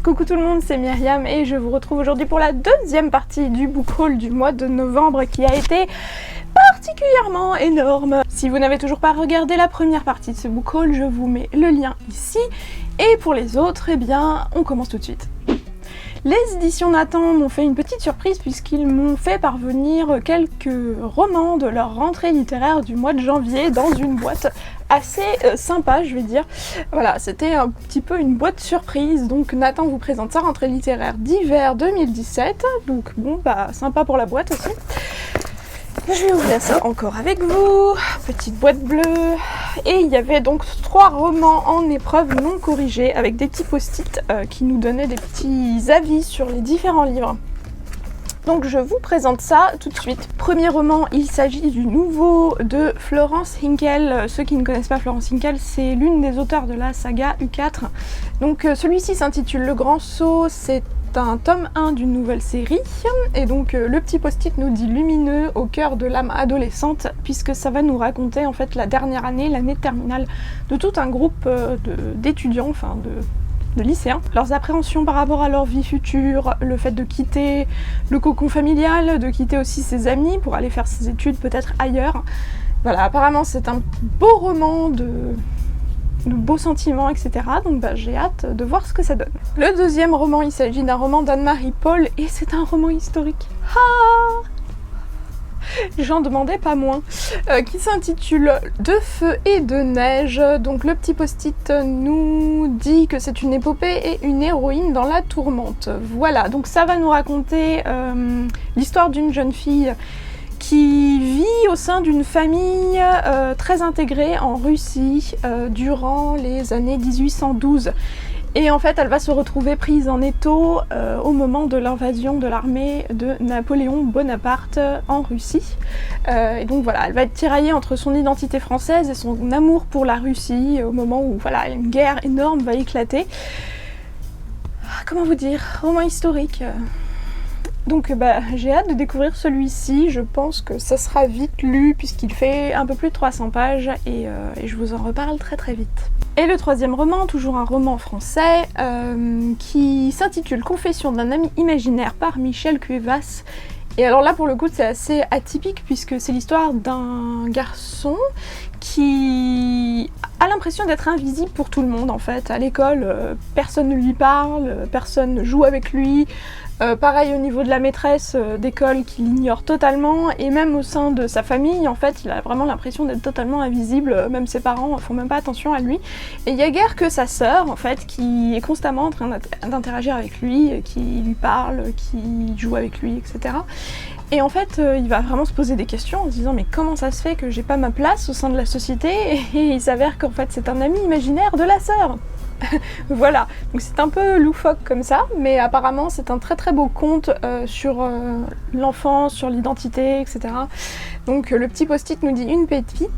Coucou tout le monde, c'est Myriam et je vous retrouve aujourd'hui pour la deuxième partie du book haul du mois de novembre qui a été particulièrement énorme. Si vous n'avez toujours pas regardé la première partie de ce book haul, je vous mets le lien ici. Et pour les autres, eh bien, on commence tout de suite. Les éditions Nathan m'ont fait une petite surprise puisqu'ils m'ont fait parvenir quelques romans de leur rentrée littéraire du mois de janvier dans une boîte assez sympa, je vais dire. Voilà, c'était un petit peu une boîte surprise, donc Nathan vous présente sa rentrée littéraire d'hiver 2017, donc bon, bah sympa pour la boîte aussi. Je vais ouvrir ça encore avec vous, petite boîte bleue, et il y avait donc 3 romans en épreuve non corrigés avec des petits post-it qui nous donnaient des petits avis sur les différents livres. Donc je vous présente ça tout de suite. Premier roman, il s'agit du nouveau de Florence Hinkel. Ceux qui ne connaissent pas Florence Hinkel, c'est l'une des auteurs de la saga U4. Donc celui-ci s'intitule Le Grand Saut, c'est un tome 1 d'une nouvelle série, et donc le petit post-it nous dit lumineux au cœur de l'âme adolescente, puisque ça va nous raconter en fait la dernière année, l'année de terminale, de tout un groupe d'étudiants, enfin de lycéens, leurs appréhensions par rapport à leur vie future, le fait de quitter le cocon familial, de quitter aussi ses amis pour aller faire ses études peut-être ailleurs. Voilà, apparemment c'est un beau roman de beaux sentiments, etc. Donc bah, j'ai hâte de voir ce que ça donne. Le deuxième roman, il s'agit d'un roman d'Anne-Marie Paul et c'est un roman historique. Ah, j'en demandais pas moins. Qui s'intitule De feu et de neige. Donc le petit post-it nous dit que c'est une épopée et une héroïne dans la tourmente. Voilà, donc ça va nous raconter l'histoire d'une jeune fille qui vit au sein d'une famille très intégrée en Russie durant les années 1812. Et en fait, elle va se retrouver prise en étau au moment de l'invasion de l'armée de Napoléon Bonaparte en Russie. Et donc voilà, elle va être tiraillée entre son identité française et son amour pour la Russie au moment où voilà, une guerre énorme va éclater. Comment vous dire, roman historique. Donc bah, j'ai hâte de découvrir celui-ci, je pense que ça sera vite lu puisqu'il fait un peu plus de 300 pages et je vous en reparle très très vite. Et le troisième roman, toujours un roman français, qui s'intitule Confession d'un ami imaginaire par Michel Cuevas. Et alors là pour le coup c'est assez atypique puisque c'est l'histoire d'un garçon qui a l'impression d'être invisible pour tout le monde en fait. À l'école, personne ne lui parle, personne ne joue avec lui. Pareil au niveau de la maîtresse d'école qui l'ignore totalement, et même au sein de sa famille, en fait, il a vraiment l'impression d'être totalement invisible, même ses parents font même pas attention à lui. Et il y a guère que sa sœur, en fait, qui est constamment en train d'interagir avec lui, qui lui parle, qui joue avec lui, etc. Et en fait, il va vraiment se poser des questions en se disant mais comment ça se fait que j'ai pas ma place au sein de la société, et il s'avère qu'en fait c'est un ami imaginaire de la sœur. Voilà, donc c'est un peu loufoque comme ça, mais apparemment c'est un très très beau conte sur l'enfance, sur l'identité, etc. Donc le petit post-it nous dit une pépite.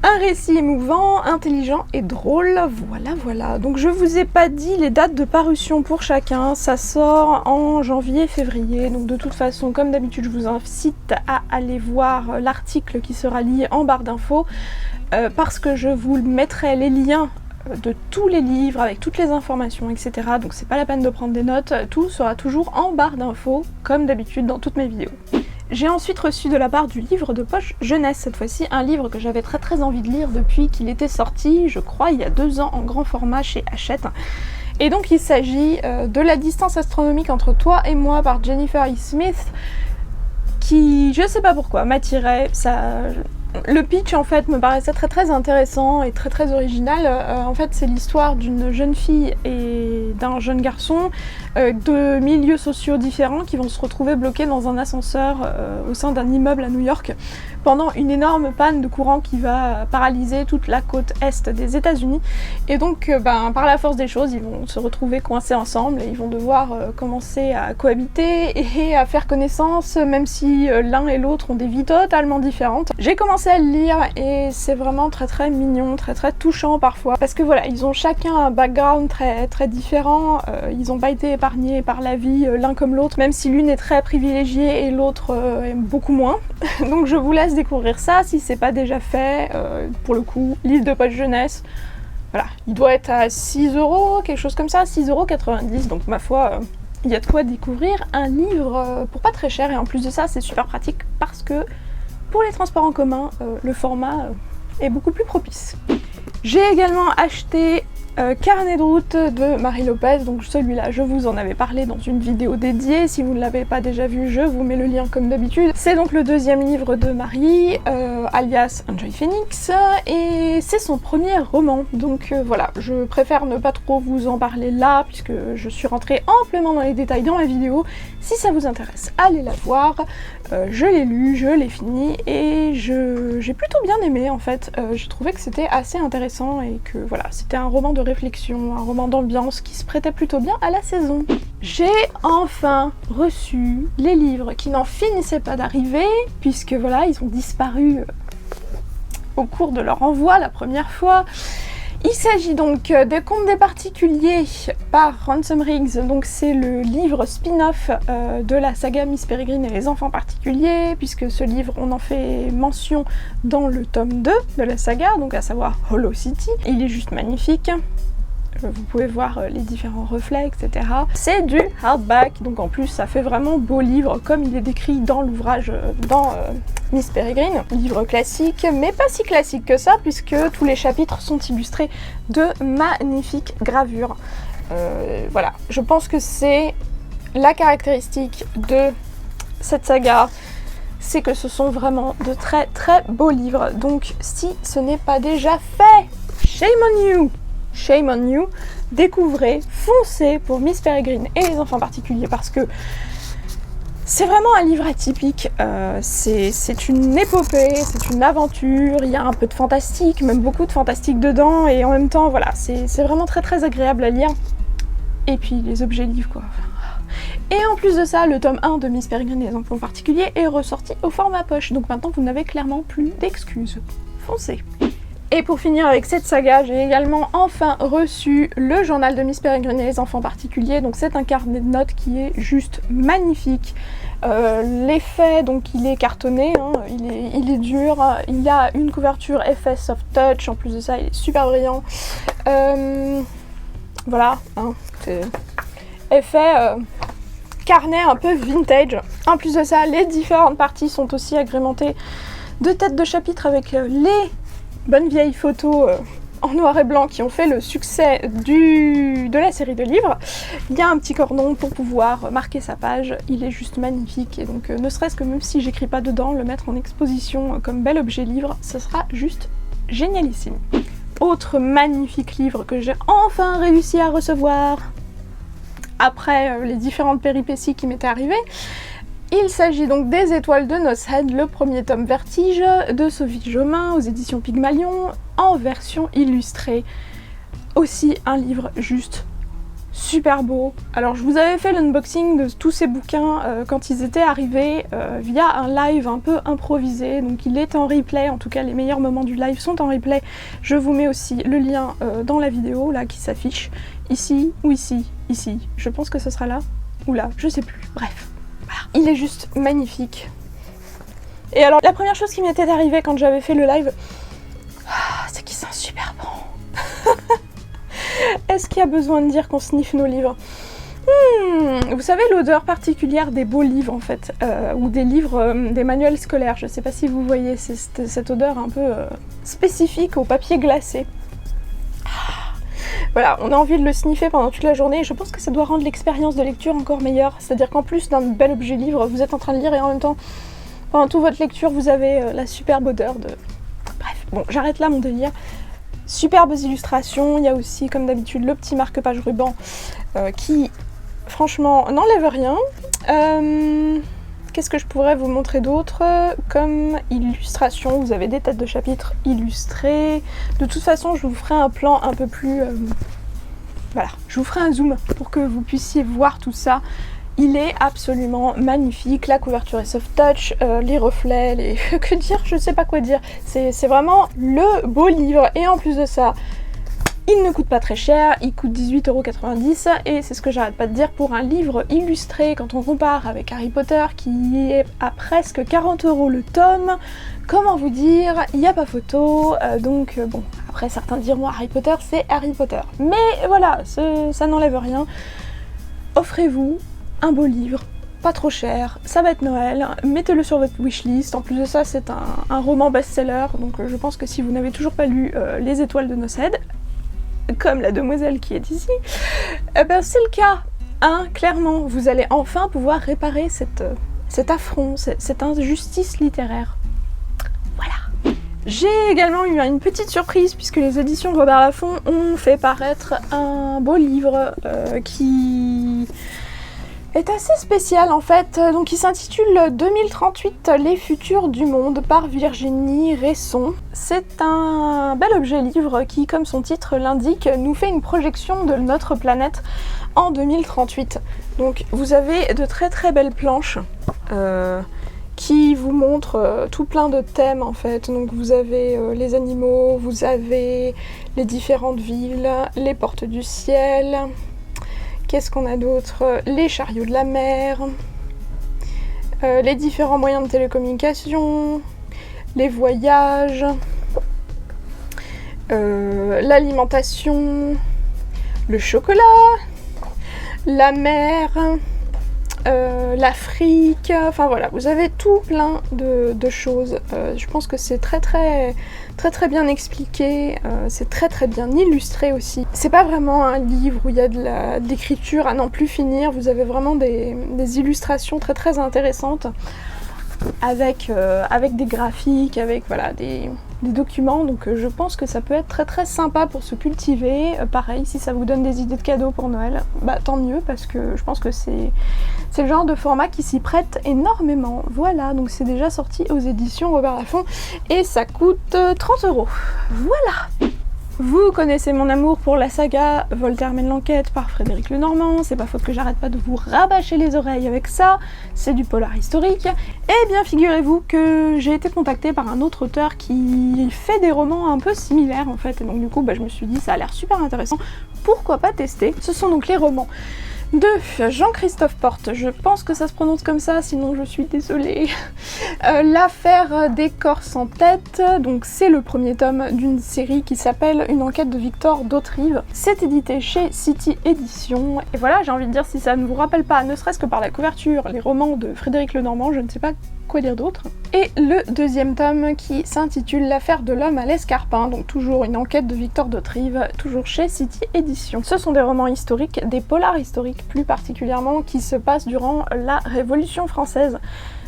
Un récit émouvant, intelligent et drôle, voilà. Donc je vous ai pas dit les dates de parution pour chacun, ça sort en janvier-février, donc de toute façon, comme d'habitude, je vous incite à aller voir l'article qui sera lié en barre d'infos, parce que je vous mettrai les liens de tous les livres avec toutes les informations, etc. Donc c'est pas la peine de prendre des notes, tout sera toujours en barre d'infos, comme d'habitude dans toutes mes vidéos. J'ai ensuite reçu de la part du livre de poche jeunesse, cette fois-ci un livre que j'avais très très envie de lire depuis qu'il était sorti, je crois il y a 2 ans en grand format chez Hachette. Et donc il s'agit de La distance astronomique entre toi et moi par Jennifer E. Smith, qui, je sais pas pourquoi, m'attirait. Le pitch en fait me paraissait très très intéressant et très très original. En fait c'est l'histoire d'une jeune fille et d'un jeune garçon de milieux sociaux différents qui vont se retrouver bloqués dans un ascenseur au sein d'un immeuble à New York pendant une énorme panne de courant qui va paralyser toute la côte est des États-Unis. Et donc par la force des choses ils vont se retrouver coincés ensemble et ils vont devoir commencer à cohabiter et à faire connaissance, même si l'un et l'autre ont des vies totalement différentes. J'ai commencé à le lire et c'est vraiment très très mignon, très très touchant parfois, parce que voilà, ils ont chacun un background très très différent, ils n'ont pas été épargnés par la vie l'un comme l'autre, même si l'une est très privilégiée et l'autre beaucoup moins. Donc je vous laisse découvrir ça si c'est pas déjà fait. Pour le coup, livre de poche jeunesse, Voilà, il doit être à 6 €, quelque chose comme ça, 6,90 €, donc ma foi, il y a de quoi découvrir un livre pour pas très cher, et en plus de ça, c'est super pratique parce que pour les transports en commun, le format est beaucoup plus propice. J'ai également acheté Carnet de route de Marie Lopez, donc celui-là je vous en avais parlé dans une vidéo dédiée, si vous ne l'avez pas déjà vu je vous mets le lien comme d'habitude. C'est donc le deuxième livre de Marie, alias Enjoy Phoenix, et c'est son premier roman, donc voilà, je préfère ne pas trop vous en parler là, puisque je suis rentrée amplement dans les détails dans ma vidéo. Si ça vous intéresse, allez la voir. Je l'ai lu, je l'ai fini, et j'ai plutôt bien aimé en fait. J'ai trouvé que c'était assez intéressant et que voilà, c'était un roman de réflexion, un roman d'ambiance qui se prêtait plutôt bien à la saison. J'ai enfin reçu les livres qui n'en finissaient pas d'arriver, puisque voilà, ils ont disparu au cours de leur envoi la première fois. Il s'agit donc des Contes des particuliers par Ransom Riggs, donc c'est le livre spin-off de la saga Miss Peregrine et les enfants particuliers, puisque ce livre on en fait mention dans le tome 2 de la saga, donc à savoir Hollow City. Il est juste magnifique. Vous pouvez voir les différents reflets, etc. C'est du hardback, donc en plus ça fait vraiment beau livre, comme il est décrit dans l'ouvrage, dans Miss Peregrine. Livre classique, mais pas si classique que ça, puisque tous les chapitres sont illustrés de magnifiques gravures. Voilà, je pense que c'est la caractéristique de cette saga, c'est que ce sont vraiment de très très beaux livres. Donc si ce n'est pas déjà fait, shame on you! Shame on you, découvrez, foncez pour Miss Peregrine et les enfants particuliers, parce que c'est vraiment un livre atypique, c'est une épopée, c'est une aventure, il y a un peu de fantastique, même beaucoup de fantastique dedans, et en même temps voilà, c'est vraiment très très agréable à lire. Et puis les objets livres quoi. Et en plus de ça, le tome 1 de Miss Peregrine et les enfants particuliers est ressorti au format poche, donc maintenant vous n'avez clairement plus d'excuses. Foncez. Et pour finir avec cette saga, j'ai également enfin reçu le journal de Miss Peregrine et les enfants particuliers. Donc c'est un carnet de notes qui est juste magnifique. L'effet, donc il est cartonné, hein, il est dur, il a une couverture effet soft touch, en plus de ça il est super brillant. Voilà, hein, c'est effet carnet un peu vintage. En plus de ça, les différentes parties sont aussi agrémentées de têtes de chapitre avec les bonnes vieilles photos en noir et blanc qui ont fait le succès de la série de livres. Il y a un petit cordon pour pouvoir marquer sa page, il est juste magnifique, et donc ne serait-ce que même si j'écris pas dedans, le mettre en exposition comme bel objet livre, ce sera juste génialissime. Autre magnifique livre que j'ai enfin réussi à recevoir après les différentes péripéties qui m'étaient arrivées. Il s'agit donc des Étoiles de Nocehead, le premier tome Vertige de Sophie Jomain aux éditions Pygmalion en version illustrée. Aussi un livre juste super beau. Alors je vous avais fait l'unboxing de tous ces bouquins quand ils étaient arrivés via un live un peu improvisé, donc il est en replay, en tout cas les meilleurs moments du live sont en replay. Je vous mets aussi le lien dans la vidéo là qui s'affiche, ici ou ici, ici. Je pense que ce sera là ou là, je sais plus, bref. Il est juste magnifique. Et alors la première chose qui m'était arrivée quand j'avais fait le live, c'est qu'il sent super bon. Est-ce qu'il y a besoin de dire qu'on sniffe nos livres? Vous savez l'odeur particulière des beaux livres en fait, ou des livres, des manuels scolaires, je sais pas si vous voyez, c'est cette odeur un peu spécifique au papier glacé. Voilà, on a envie de le sniffer pendant toute la journée et je pense que ça doit rendre l'expérience de lecture encore meilleure. C'est-à-dire qu'en plus d'un bel objet livre, vous êtes en train de lire et en même temps, pendant toute votre lecture, vous avez la superbe odeur de... Bref, bon, j'arrête là mon délire. Superbes illustrations, il y a aussi comme d'habitude le petit marque-page ruban qui, franchement, n'enlève rien. Qu'est-ce que je pourrais vous montrer d'autre comme illustration? Vous avez des têtes de chapitres illustrées. De toute façon, je vous ferai un plan un peu plus... voilà, je vous ferai un zoom pour que vous puissiez voir tout ça. Il est absolument magnifique, la couverture est soft touch, les reflets, les... que dire, je sais pas quoi dire. C'est vraiment le beau livre, et en plus de ça, Il ne coûte pas très cher, il coûte 18,90 € et c'est ce que j'arrête pas de dire pour un livre illustré quand on compare avec Harry Potter qui est à presque 40 € le tome. Comment vous dire, il n'y a pas photo, donc bon, après certains diront Harry Potter c'est Harry Potter. Mais voilà, ça n'enlève rien. Offrez-vous un beau livre, pas trop cher, ça va être Noël, mettez-le sur votre wishlist. En plus de ça, c'est un roman best-seller, donc je pense que si vous n'avez toujours pas lu Les Étoiles de Nosed, comme la demoiselle qui est ici, eh ben c'est le cas, hein, clairement, vous allez enfin pouvoir réparer cet affront, cette injustice littéraire. Voilà. J'ai également eu une petite surprise puisque les éditions Robert Laffont ont fait paraître un beau livre qui est assez spécial en fait, donc il s'intitule 2038 Les futurs du monde par Virginie Resson. C'est un bel objet livre qui, comme son titre l'indique, nous fait une projection de notre planète en 2038. Donc vous avez de très très belles planches qui vous montrent tout plein de thèmes en fait. Donc vous avez les animaux, vous avez les différentes villes, les portes du ciel. Qu'est-ce qu'on a d'autre? Les chariots de la mer, les différents moyens de télécommunication, les voyages, l'alimentation, le chocolat, la mer, l'Afrique, enfin voilà, vous avez tout plein de choses. Je pense que c'est très bien expliqué, c'est très bien illustré aussi. C'est pas vraiment un livre où il y a de l'écriture à n'en plus finir, vous avez vraiment des illustrations très intéressantes avec des graphiques, avec voilà, des documents, donc je pense que ça peut être très sympa pour se cultiver. Pareil, si ça vous donne des idées de cadeaux pour Noël, bah tant mieux, parce que je pense que c'est le genre de format qui s'y prête énormément. Voilà, donc c'est déjà sorti aux éditions Robert Laffont et ça coûte 30 €. Voilà. Vous connaissez mon amour pour la saga Voltaire mène l'enquête par Frédéric Lenormand, c'est pas faute que j'arrête pas de vous rabâcher les oreilles avec ça, c'est du polar historique. Eh bien figurez-vous que j'ai été contactée par un autre auteur qui fait des romans un peu similaires en fait, et donc du coup je me suis dit ça a l'air super intéressant, pourquoi pas tester. Ce sont donc les romans de Jean-Christophe Porte, je pense que ça se prononce comme ça, sinon je suis désolée. L'affaire des corps sans tête, donc c'est le premier tome d'une série qui s'appelle Une enquête de Victor d'Autrive. C'est édité chez City Éditions, et voilà, j'ai envie de dire, si ça ne vous rappelle pas, ne serait-ce que par la couverture, les romans de Frédéric Lenormand, je ne sais pas quoi dire d'autre. Et le deuxième tome qui s'intitule L'affaire de l'homme à l'escarpin, donc toujours une enquête de Victor d'Autrive, toujours chez City Éditions. Ce sont des romans historiques, des polars historiques plus particulièrement, qui se passent durant la Révolution française.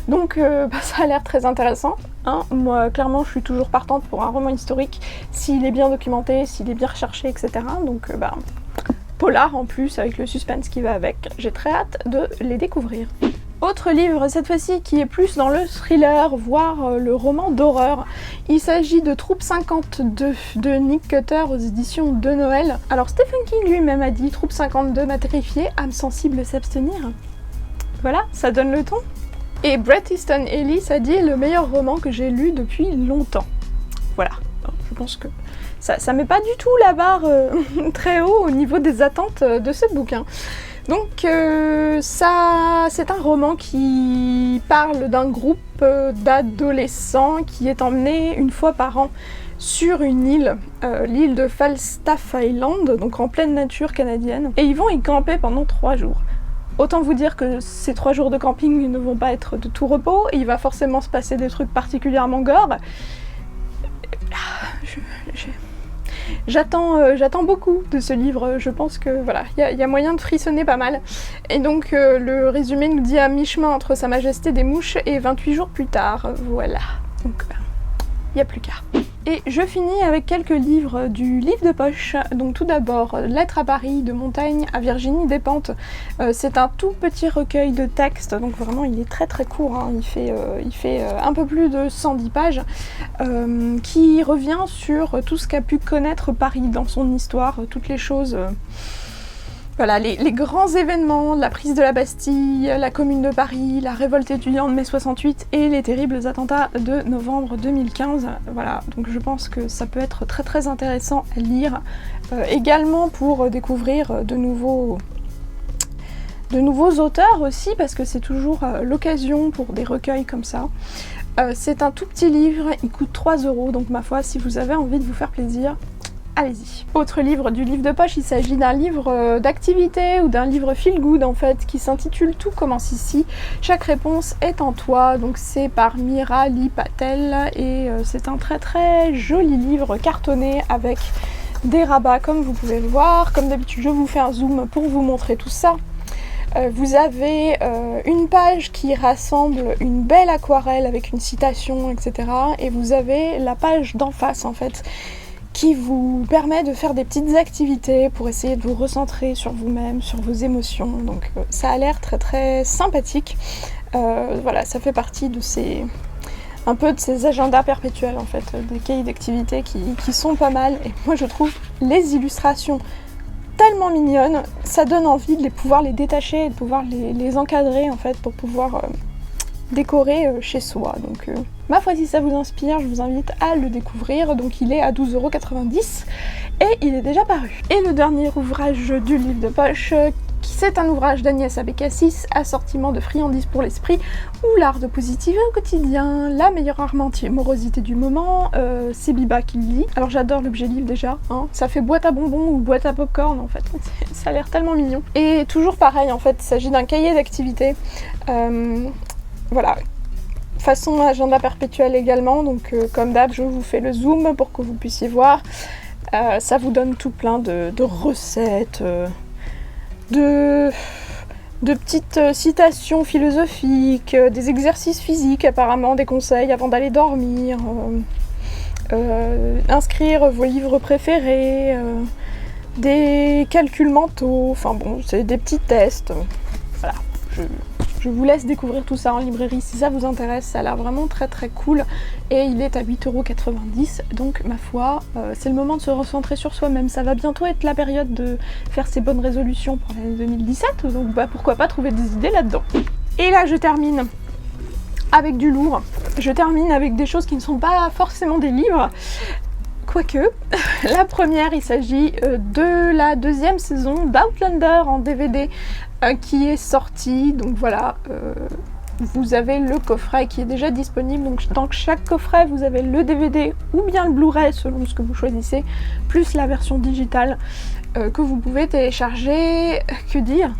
Donc ça a l'air très intéressant, hein. Moi clairement je suis toujours partante pour un roman historique, s'il est bien documenté, s'il est bien recherché, etc. Donc polar en plus, avec le suspense qui va avec, j'ai très hâte de les découvrir. Autre livre, cette fois-ci, qui est plus dans le thriller, voire le roman d'horreur. Il s'agit de Troupe 52 de Nick Cutter aux éditions de Noël. Alors Stephen King lui-même a dit « Troupe 52 m'a terrifié, âme sensible s'abstenir ». Voilà, ça donne le ton. Et Bret Easton Ellis a dit « Le meilleur roman que j'ai lu depuis longtemps ». Voilà, je pense que ça met pas du tout la barre très haut au niveau des attentes de ce bouquin. Donc ça, c'est un roman qui parle d'un groupe d'adolescents qui est emmené une fois par an sur une île, l'île de Falstaff Island, donc en pleine nature canadienne, et ils vont y camper pendant 3 jours. Autant vous dire que ces 3 jours de camping ne vont pas être de tout repos, et il va forcément se passer des trucs particulièrement gore. J'attends beaucoup de ce livre, je pense que voilà, il y a moyen de frissonner pas mal. Et donc le résumé nous dit à mi-chemin entre Sa Majesté des Mouches et 28 jours plus tard, voilà. Donc il n'y a plus qu'à. Et je finis avec quelques livres du livre de poche. Donc tout d'abord, Lettre à Paris de Montaigne à Virginie Despentes. C'est un tout petit recueil de textes, donc vraiment il est très court, hein. Il fait un peu plus de 110 pages, qui revient sur tout ce qu'a pu connaître Paris dans son histoire, toutes les choses Voilà, les grands événements, la prise de la Bastille, la Commune de Paris, la révolte étudiante de mai 68 et les terribles attentats de novembre 2015. Voilà, donc je pense que ça peut être très très intéressant à lire. Également pour découvrir de nouveaux auteurs aussi, parce que c'est toujours l'occasion pour des recueils comme ça. C'est un tout petit livre, il coûte 3 €, donc ma foi, si vous avez envie de vous faire plaisir, allez-y. Autre livre du livre de poche, il s'agit d'un livre d'activité ou d'un livre feel good en fait, qui s'intitule Tout commence ici. Chaque réponse est en toi, donc c'est par Mirali Patel et c'est un très très joli livre cartonné avec des rabats comme vous pouvez le voir. Comme d'habitude, je vous fais un zoom pour vous montrer tout ça. Vous avez une page qui rassemble une belle aquarelle avec une citation, etc. Et vous avez la page d'en face en fait, qui vous permet de faire des petites activités pour essayer de vous recentrer sur vous-même, sur vos émotions. Donc ça a l'air très très sympathique. Voilà, ça fait partie de un peu de ces agendas perpétuels en fait, des cahiers d'activités qui sont pas mal. Et moi je trouve les illustrations tellement mignonnes, ça donne envie de pouvoir les détacher et de pouvoir les encadrer en fait pour pouvoir décorer chez soi. Donc ma foi, si ça vous inspire, je vous invite à le découvrir. Donc il est à 12,90 € et il est déjà paru. Et le dernier ouvrage du livre de poche, c'est un ouvrage d'Agnès Abécassis, Assortiment de friandises pour l'esprit ou l'art de positiver au quotidien, la meilleure arme anti-morosité du moment, c'est Biba qui le lit. Alors j'adore l'objet livre déjà, hein. Ça fait boîte à bonbons ou boîte à popcorn en fait, ça a l'air tellement mignon. Et toujours pareil en fait, il s'agit d'un cahier d'activité, voilà, façon agenda perpétuel également, donc comme d'hab je vous fais le zoom pour que vous puissiez voir. Ça vous donne tout plein de recettes, de petites citations philosophiques, des exercices physiques apparemment, des conseils avant d'aller dormir, inscrire vos livres préférés, des calculs mentaux, enfin bon, c'est des petits tests. Voilà, je vous laisse découvrir tout ça en librairie si ça vous intéresse, ça a l'air vraiment très très cool et il est à 8,90 €, donc ma foi, c'est le moment de se recentrer sur soi-même. Ça va bientôt être la période de faire ses bonnes résolutions pour l'année 2017, donc bah pourquoi pas trouver des idées là-dedans. Et là je termine avec du lourd, je termine avec des choses qui ne sont pas forcément des livres, quoique. La première, il s'agit de la deuxième saison d'Outlander en DVD qui est sortie, donc voilà, vous avez le coffret qui est déjà disponible, donc dans chaque coffret vous avez le DVD ou bien le Blu-ray selon ce que vous choisissez, plus la version digitale que vous pouvez télécharger. Que dire?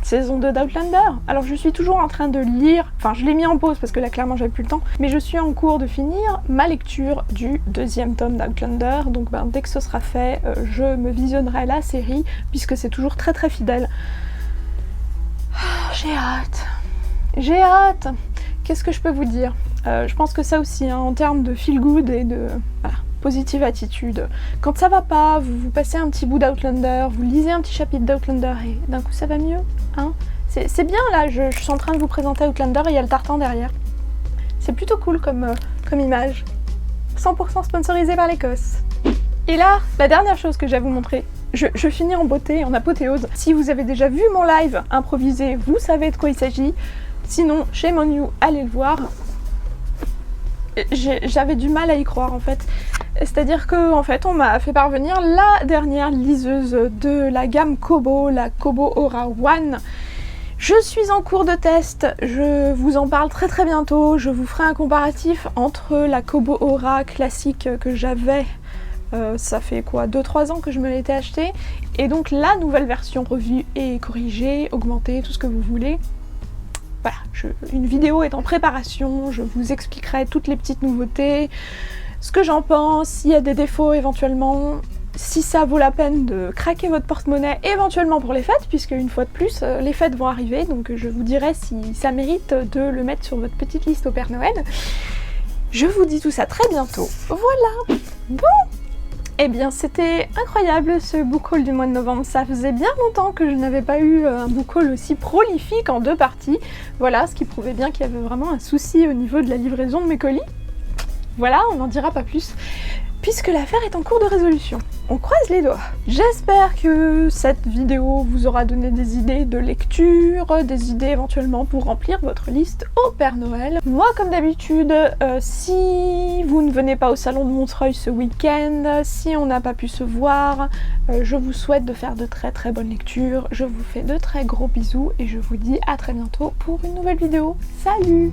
Saison 2 d'Outlander. Alors je suis toujours en train de lire, enfin je l'ai mis en pause parce que là clairement j'avais plus le temps, mais je suis en cours de finir ma lecture du deuxième tome d'Outlander, donc dès que ce sera fait, je me visionnerai la série puisque c'est toujours très très fidèle. J'ai hâte. J'ai hâte. Qu'est-ce que je peux vous dire? Je pense que ça aussi, hein, en termes de feel good et de positive attitude, quand ça va pas, vous passez un petit bout d'Outlander, vous lisez un petit chapitre d'Outlander et d'un coup ça va mieux, hein. C'est bien là, je suis en train de vous présenter Outlander et il y a le tartan derrière. C'est plutôt cool comme image. 100% sponsorisé par l'Écosse. Et là, la dernière chose que j'ai à vous montrer, je finis en beauté, en apothéose. Si vous avez déjà vu mon live improvisé, vous savez de quoi il s'agit. Sinon, shame on you, allez le voir. J'avais du mal à y croire en fait. C'est-à-dire que en fait, on m'a fait parvenir la dernière liseuse de la gamme Kobo, la Kobo Aura One. Je suis en cours de test, je vous en parle très très bientôt. Je vous ferai un comparatif entre la Kobo Aura classique que j'avais. Ça fait quoi, 2-3 ans que je me l'étais achetée, et donc la nouvelle version revue et corrigée, augmentée, tout ce que vous voulez. Voilà, une vidéo est en préparation, je vous expliquerai toutes les petites nouveautés, ce que j'en pense, s'il y a des défauts éventuellement, si ça vaut la peine de craquer votre porte-monnaie éventuellement pour les fêtes, puisque une fois de plus, les fêtes vont arriver, donc je vous dirai si ça mérite de le mettre sur votre petite liste au Père Noël. Je vous dis tout ça très bientôt. Voilà. Bon, eh bien c'était incroyable ce book haul du mois de novembre, ça faisait bien longtemps que je n'avais pas eu un book haul aussi prolifique en 2 parties. Voilà, ce qui prouvait bien qu'il y avait vraiment un souci au niveau de la livraison de mes colis. Voilà, on n'en dira pas plus. puisque l'affaire est en cours de résolution. On croise les doigts. J'espère que cette vidéo vous aura donné des idées de lecture, des idées éventuellement pour remplir votre liste au Père Noël. Moi, comme d'habitude, si vous ne venez pas au salon de Montreuil ce week-end, si on n'a pas pu se voir, je vous souhaite de faire de très très bonnes lectures. Je vous fais de très gros bisous et je vous dis à très bientôt pour une nouvelle vidéo. Salut!